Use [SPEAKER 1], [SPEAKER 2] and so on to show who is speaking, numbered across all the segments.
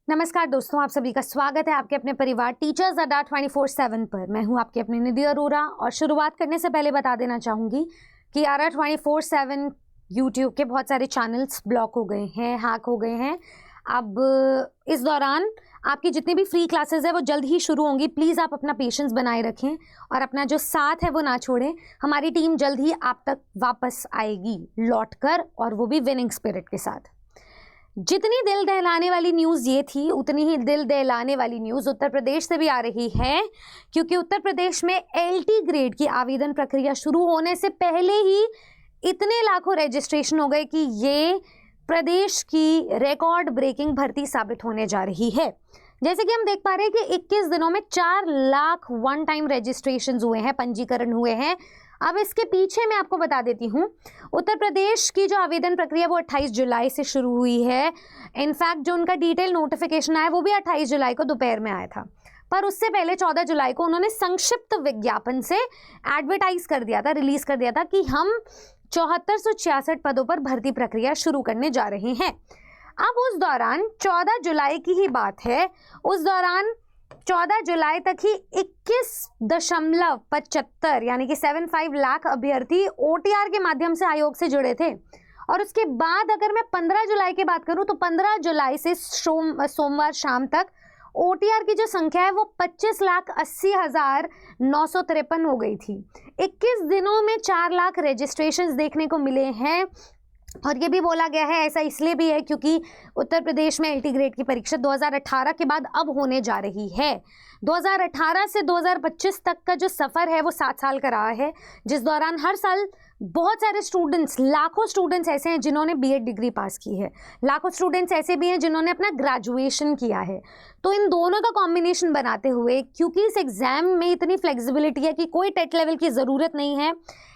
[SPEAKER 1] नमस्कार दोस्तों, आप सभी का स्वागत है आपके अपने परिवार टीचर्स अड्डा 24/7 पर। मैं हूं आपकी अपनी निधि अरोरा और शुरुआत करने से पहले बता देना चाहूँगी कि अड्डा 24/7 यूट्यूब के बहुत सारे चैनल्स ब्लॉक हो गए हैं, हैक हो गए हैं। अब इस दौरान आपकी जितनी भी फ्री क्लासेस है वो जल्द ही शुरू होंगी। प्लीज़ आप अपना पेशेंस बनाए रखें और अपना जो साथ है वो ना छोड़ें। हमारी टीम जल्द ही आप तक वापस आएगी लौट कर, और वो भी विनिंग स्पिरिट के साथ। जितनी दिल दहलाने वाली न्यूज़ ये थी, उतनी ही दिल दहलाने वाली न्यूज़ उत्तर प्रदेश से भी आ रही है, क्योंकि उत्तर प्रदेश में एलटी ग्रेड की आवेदन प्रक्रिया शुरू होने से पहले ही इतने लाखों रजिस्ट्रेशन हो गए कि ये प्रदेश की रिकॉर्ड ब्रेकिंग भर्ती साबित होने जा रही है। जैसे कि हम देख पा रहे हैं कि 21 दिनों में 4 लाख वन टाइम रजिस्ट्रेशन हुए हैं, पंजीकरण हुए हैं। अब इसके पीछे मैं आपको बता देती हूँ, उत्तर प्रदेश की जो आवेदन प्रक्रिया वो 28 जुलाई से शुरू हुई है। इनफैक्ट जो उनका डिटेल नोटिफिकेशन आया वो भी 28 जुलाई को दोपहर में आया था, पर उससे पहले 14 जुलाई को उन्होंने संक्षिप्त विज्ञापन से एडवर्टाइज कर दिया था, रिलीज कर दिया था कि हम 7466 पदों पर भर्ती प्रक्रिया शुरू करने जा रहे हैं। अब उस दौरान 14 जुलाई की ही बात है, उस दौरान 14 जुलाई तक ही 21.75 यानी कि 75 लाख अभ्यर्थी ओटीआर के माध्यम से आयोग से जुड़े थे। और उसके बाद अगर मैं 15 जुलाई की बात करूं तो 15 जुलाई से सोमवार शाम तक ओटीआर की जो संख्या है वो 25,80,953 हो गई थी। 21 दिनों में 4 लाख रजिस्ट्रेशंस देखने को मिले हैं। और ये भी बोला गया है, ऐसा इसलिए भी है क्योंकि उत्तर प्रदेश में एलटी ग्रेड की परीक्षा 2018 के बाद अब होने जा रही है। 2018 से 2025 तक का जो सफ़र है वो 7 साल का रहा है, जिस दौरान हर साल बहुत सारे स्टूडेंट्स, लाखों स्टूडेंट्स ऐसे हैं जिन्होंने बीएड डिग्री पास की है, लाखों स्टूडेंट्स ऐसे भी हैं जिन्होंने अपना ग्रेजुएशन किया है। तो इन दोनों का कॉम्बिनेशन बनाते हुए, क्योंकि इस एग्ज़ाम में इतनी फ्लेक्सिबिलिटी है कि कोई टेट लेवल की ज़रूरत नहीं है,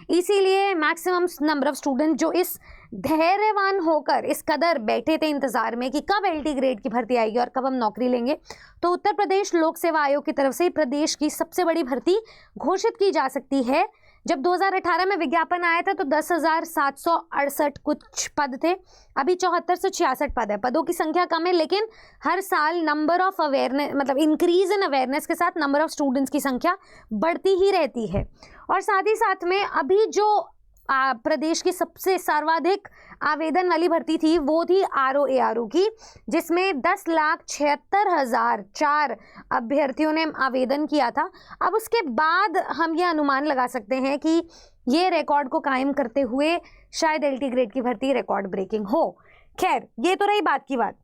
[SPEAKER 1] इसीलिए मैक्सिमम नंबर ऑफ स्टूडेंट जो इस धैर्यवान होकर इस कदर बैठे थे इंतजार में कि कब एलटी ग्रेड की भर्ती आएगी और कब हम नौकरी लेंगे, तो उत्तर प्रदेश लोक सेवा आयोग की तरफ से प्रदेश की सबसे बड़ी भर्ती घोषित की जा सकती है। जब 2018 में विज्ञापन आया था तो 10,768 कुछ पद थे, अभी 7466 पद है। पदों की संख्या कम है, लेकिन हर साल नंबर ऑफ अवेयरनेस, मतलब इंक्रीज इन अवेयरनेस के साथ नंबर ऑफ स्टूडेंट्स की संख्या बढ़ती ही रहती है। और साथ ही साथ में अभी जो प्रदेश की सबसे सर्वाधिक आवेदन वाली भर्ती थी वो थी आरओ की, जिसमें 10,76,004 अभ्यर्थियों ने आवेदन किया था। अब उसके बाद हम ये अनुमान लगा सकते हैं कि ये रिकॉर्ड को कायम करते हुए शायद एलटी ग्रेड की भर्ती रिकॉर्ड ब्रेकिंग हो। खैर, ये तो रही बात की बात।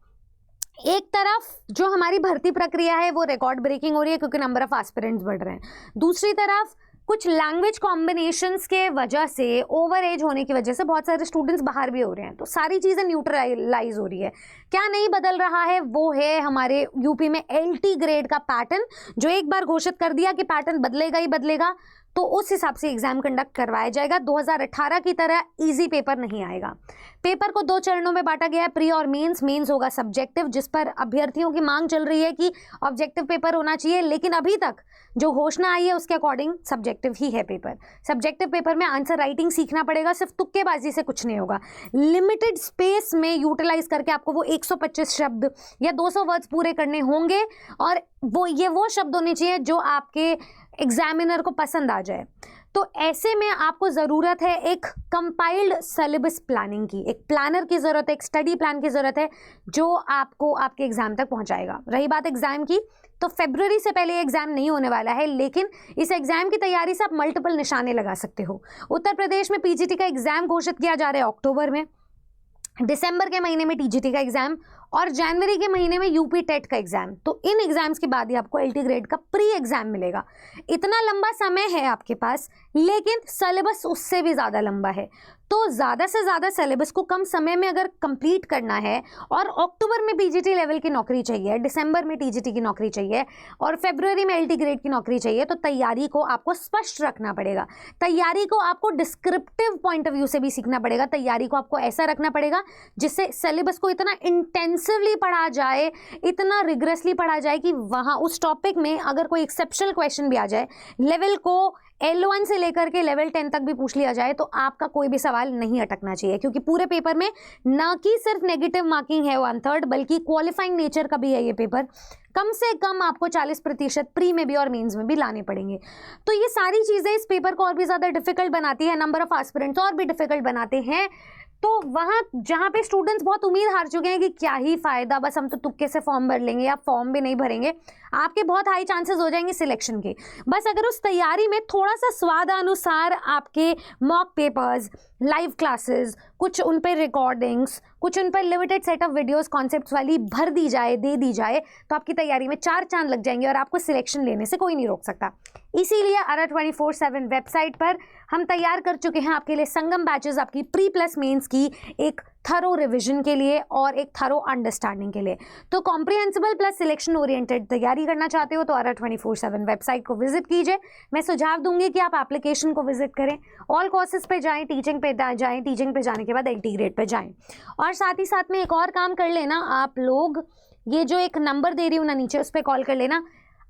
[SPEAKER 1] एक तरफ जो हमारी भर्ती प्रक्रिया है वो रिकॉर्ड ब्रेकिंग हो रही है क्योंकि नंबर ऑफ एस्पिरेंट्स बढ़ रहे हैं। दूसरी तरफ कुछ लैंग्वेज कॉम्बिनेशंस के वजह से, ओवर एज होने की वजह से बहुत सारे स्टूडेंट्स बाहर भी हो रहे हैं। तो सारी चीज़ें न्यूट्रलाइज हो रही है। क्या नहीं बदल रहा है वो है हमारे यूपी में एलटी ग्रेड का पैटर्न, जो एक बार घोषित कर दिया कि पैटर्न बदलेगा ही बदलेगा, तो उस हिसाब से एग्जाम कंडक्ट करवाया जाएगा। 2018 की तरह इजी पेपर नहीं आएगा। पेपर को 2 चरणों में बांटा गया है, प्री और मेंस। मेंस होगा सब्जेक्टिव, जिस पर अभ्यर्थियों की मांग चल रही है कि ऑब्जेक्टिव पेपर होना चाहिए, लेकिन अभी तक जो घोषणा आई है उसके अकॉर्डिंग सब्जेक्टिव ही है पेपर। सब्जेक्टिव पेपर में आंसर राइटिंग सीखना पड़ेगा, सिर्फ तुक्केबाजी से कुछ नहीं होगा। लिमिटेड स्पेस में यूटिलाइज करके आपको वो 125 शब्द या 200 वर्ड्स पूरे करने होंगे, और वो शब्द होने चाहिए जो आपके एग्जामिनर को पसंद आ जाए। तो ऐसे में आपको ज़रूरत है एक कंपाइल्ड सिलेबस प्लानिंग की, एक प्लानर की ज़रूरत है, एक स्टडी प्लान की ज़रूरत है जो आपको आपके एग्ज़ाम तक पहुंचाएगा। रही बात एग्ज़ाम की, तो फरवरी से पहले एग्ज़ाम नहीं होने वाला है, लेकिन इस एग्ज़ाम की तैयारी से आप मल्टीपल निशाने लगा सकते हो। उत्तर प्रदेश में पीजीटी का एग्ज़ाम घोषित किया जा रहा है अक्टूबर में, दिसंबर के महीने में टीजीटी का एग्ज़ाम और जनवरी के महीने में यूपी टेट का एग्ज़ाम। तो इन एग्ज़ाम्स के बाद ही आपको एलटी ग्रेड का प्री एग्ज़ाम मिलेगा। इतना लंबा समय है आपके पास, लेकिन सिलेबस उससे भी ज़्यादा लंबा है। तो ज़्यादा से ज़्यादा सिलेबस को कम समय में अगर कंप्लीट करना है, और अक्टूबर में पीजीटी लेवल की नौकरी चाहिए, दिसंबर में टीजीटी की नौकरी चाहिए और फरवरी में एलटी ग्रेड की नौकरी चाहिए, तो तैयारी को आपको स्पष्ट रखना पड़ेगा। तैयारी को आपको डिस्क्रिप्टिव पॉइंट ऑफ व्यू से भी सीखना पड़ेगा। तैयारी को आपको ऐसा रखना पड़ेगा जिससे सिलेबस को इतना इंटेंसिवली पढ़ा जाए, इतना रिग्रेसली पढ़ा जाए कि वहाँ उस टॉपिक में अगर कोई एक्सेप्शनल क्वेश्चन भी आ जाए, लेवल को L1 से लेकर के लेवल 10 तक भी पूछ लिया जाए तो आपका कोई भी सवाल नहीं अटकना चाहिए, क्योंकि पूरे पेपर में ना कि सिर्फ नेगेटिव मार्किंग है 1/3 बल्कि क्वालिफाइंग नेचर का भी है ये पेपर। कम से कम आपको 40% प्री में भी और मेंस में भी लाने पड़ेंगे। तो ये सारी चीज़ें इस पेपर को और भी ज़्यादा डिफिकल्ट बनाती है, नंबर ऑफ एस्पिरेंट्स और भी डिफिकल्ट बनाते हैं। तो वहाँ जहाँ पे स्टूडेंट्स बहुत उम्मीद हार चुके हैं कि क्या ही फ़ायदा, बस हम तो तुक्के से फॉर्म भर लेंगे या फॉर्म भी नहीं भरेंगे, आपके बहुत हाई चांसेस हो जाएंगे सिलेक्शन के। बस अगर उस तैयारी में थोड़ा सा स्वादानुसार आपके मॉक पेपर्स, लाइव क्लासेस, कुछ उन पर रिकॉर्डिंग्स, कुछ उन पर limited set of videos concepts वाली भर दी जाए, दे दी जाए, तो आपकी तैयारी में 4 चांद लग जाएंगे और आपको सिलेक्शन लेने से कोई नहीं रोक सकता। इसीलिए आरा 24/7 वेबसाइट पर हम तैयार कर चुके हैं आपके लिए संगम बैचेस, आपकी प्री प्लस मेंस की एक थरो रिवीजन के लिए और एक थरो अंडरस्टैंडिंग के लिए। तो कॉम्प्रिहेंसिबल प्लस सिलेक्शन ओरिएंटेड तैयारी करना चाहते हो तो आरा 24/7 वेबसाइट को विजिट कीजिए। मैं सुझाव दूंगी कि आप एप्लीकेशन को विजिट करें, ऑल कोर्सेज पे जाएं, टीचिंग पे जाएं, टीचिंग पे जाने के बाद एलटी ग्रेड पे जाएं। और साथ ही साथ में एक और काम कर लेना आप लोग, ये जो एक नंबर दे रही हूँ ना नीचे, उस पर कॉल कर लेना।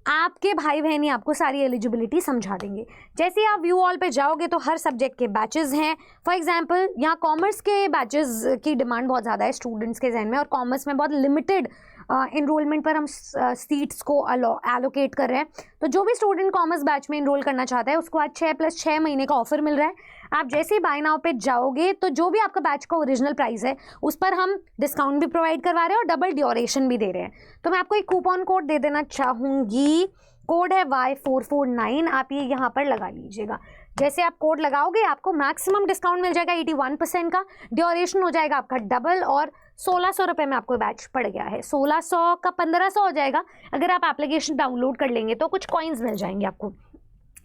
[SPEAKER 1] आपके भाई बहन ही आपको सारी एलिजिबिलिटी समझा देंगे। जैसे आप व्यू ऑल पे जाओगे तो हर सब्जेक्ट के बैचेस हैं। फॉर एग्जांपल यहाँ कॉमर्स के बैचेस की डिमांड बहुत ज़्यादा है स्टूडेंट्स के जहन में, और कॉमर्स में बहुत लिमिटेड इनरोलमेंट पर हम सीट्स को एलोकेट कर रहे हैं। तो जो भी स्टूडेंट कॉमर्स बैच में इनरोल करना चाहता है उसको आज 6+6 महीने का ऑफर मिल रहा है। आप जैसे ही बाय नाउ पे जाओगे तो जो भी आपका बैच का ओरिजिनल प्राइस है उस पर हम डिस्काउंट भी प्रोवाइड करवा रहे हैं और डबल ड्यूरेशन भी दे रहे हैं। तो मैं आपको एक कूपन कोड दे देना चाहूँगी, कोड है Y449, आप ये यहाँ पर लगा लीजिएगा। जैसे आप कोड लगाओगे आपको मैक्सिमम डिस्काउंट मिल जाएगा 81% का, ड्यूरेशन हो जाएगा आपका डबल, और 1600 रुपये में आपको बैच पड़ गया है। 1600 का 1500 हो जाएगा अगर आप एप्लीकेशन डाउनलोड कर लेंगे तो कुछ कॉइन्स मिल जाएंगे आपको।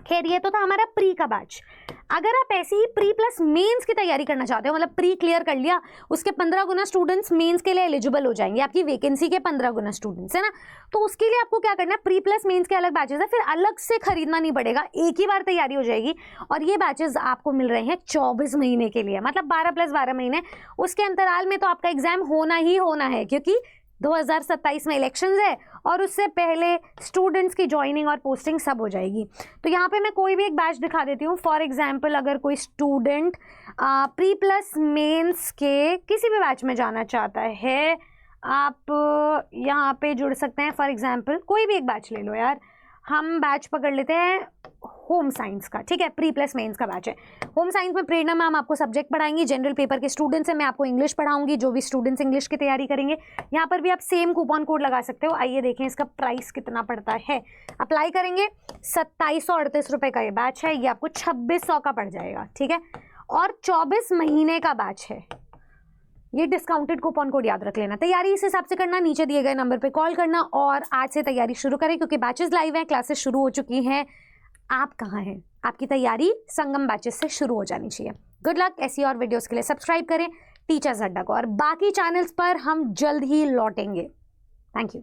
[SPEAKER 1] खैर ये तो था हमारा प्री का बैच। अगर आप ऐसे ही प्री प्लस मेंस की तैयारी करना चाहते हो, मतलब प्री क्लियर कर लिया, उसके 15 गुना स्टूडेंट्स मेंस के लिए एलिजिबल हो जाएंगे, आपकी वैकेंसी के 15 गुना स्टूडेंट्स है ना, तो उसके लिए आपको क्या करना है, प्री प्लस मेंस के अलग बैचेस है, फिर अलग से खरीदना नहीं पड़ेगा, एक ही बार तैयारी हो जाएगी। और ये बैचेस आपको मिल रहे हैं 24 महीने के लिए, मतलब 12+12 महीने। उसके अंतराल में तो आपका एग्जाम होना ही होना है, क्योंकि 2027 में इलेक्शंस है और उससे पहले स्टूडेंट्स की ज्वाइनिंग और पोस्टिंग सब हो जाएगी। तो यहाँ पे मैं कोई भी एक बैच दिखा देती हूँ। फॉर एग्जांपल अगर कोई स्टूडेंट प्री प्लस मेंस के किसी भी बैच में जाना चाहता है, आप यहाँ पे जुड़ सकते हैं। फॉर एग्जांपल कोई भी एक बैच ले लो यार, हम बैच पकड़ लेते हैं होम साइंस का, ठीक है, प्री प्लस मेंस का बैच है। होम साइंस में प्रेरणा मैम आपको सब्जेक्ट पढ़ाएंगी, जनरल पेपर के स्टूडेंट्स हैं, मैं आपको इंग्लिश पढ़ाऊंगी, जो भी स्टूडेंट्स इंग्लिश की तैयारी करेंगे। यहाँ पर भी आप सेम कूपन कोड लगा सकते हो। आइए देखें इसका प्राइस कितना पड़ता है। अप्लाई करेंगे 2738 रुपये का ये बैच है, ये आपको 2600 का पड़ जाएगा, ठीक है, और 24 महीने का बैच है। ये डिस्काउंटेड कूपन कोड याद रख लेना। तैयारी इस हिसाब से करना, नीचे दिए गए नंबर पे कॉल करना और आज से तैयारी शुरू करें, क्योंकि बैचेस लाइव हैं, क्लासेस शुरू हो चुकी हैं। आप कहाँ हैं? आपकी तैयारी संगम बैचेस से शुरू हो जानी चाहिए। Good luck. ऐसी और वीडियोस के लिए सब्सक्राइब करें टीचर्स अड्डा को, और बाकी चैनल्स पर हम जल्द ही लौटेंगे। Thank you.